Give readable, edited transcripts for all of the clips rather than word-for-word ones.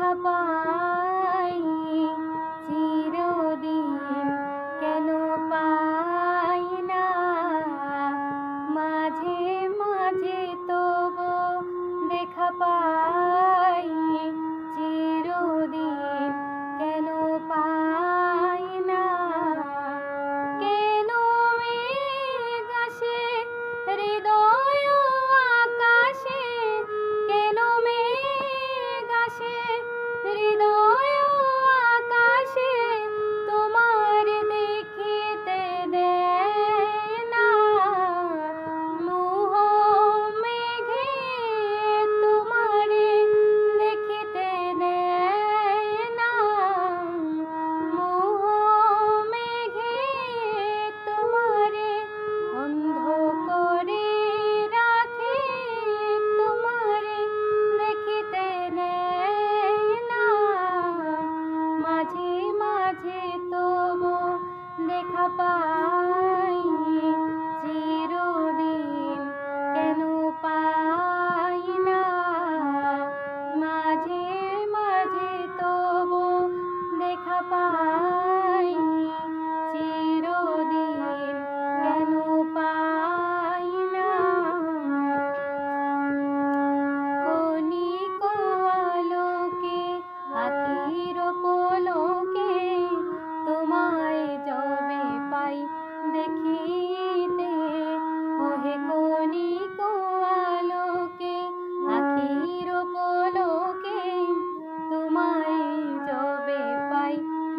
দেখা পাই চিরদিন কেন পাই না মাঝে মাঝে তবু দেখা পাই চিরদিন কেন পাই না কেন মেঘ আসে হৃদয় আকাশে কেন মেঘ আসে হৃদয় আকাশে তোমার দেখিতে দেয় না মোহ মেঘে তোমারে দেখিতে দেয় না মোহ মেঘে তোমারে অন্ধ করে রাখে তোমারে দেখিতে দেয় না মাঝে মাঝে তবু দেখা পাই চিরদিন কেন পাই না মাঝে মাঝে তবু দেখা পাই চিরদিন কেন পাই না ক্ষণিক আলোকে আখির পলকে তোমায় যবে পাই দেখিতে ওহে ক্ষণিক আলোকে আখির পলকে তোমায় যবে পাই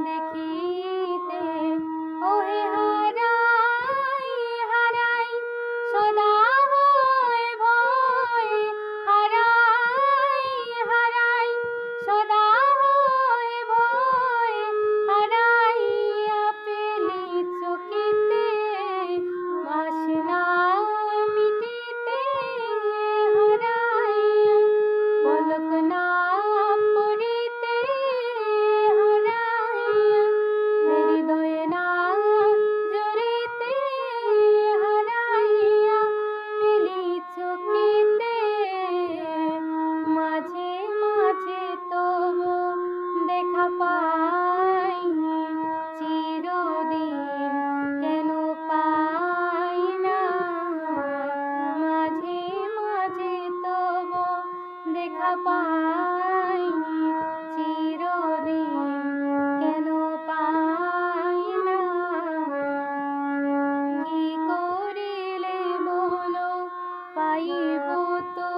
দেখিতে ওহে হারাই হারাই সদা হয় ভয় হারাই হারাই সদা হয় ভয় হারাইয়া পেলি চকিতে বাসনা মিটিতে হারাইয়া পলক না পড়িতে হারাইয়া হৃদয়ে না জড়িতে হারাইয়া পেলি চকিতে মাঝে মাঝে তবু দেখা পাই চিরদিন কেন পাই না মাঝে মাঝে তবু দেখা পাই চিরদিন কেন পাই না কি করিলে বলো পাইব তো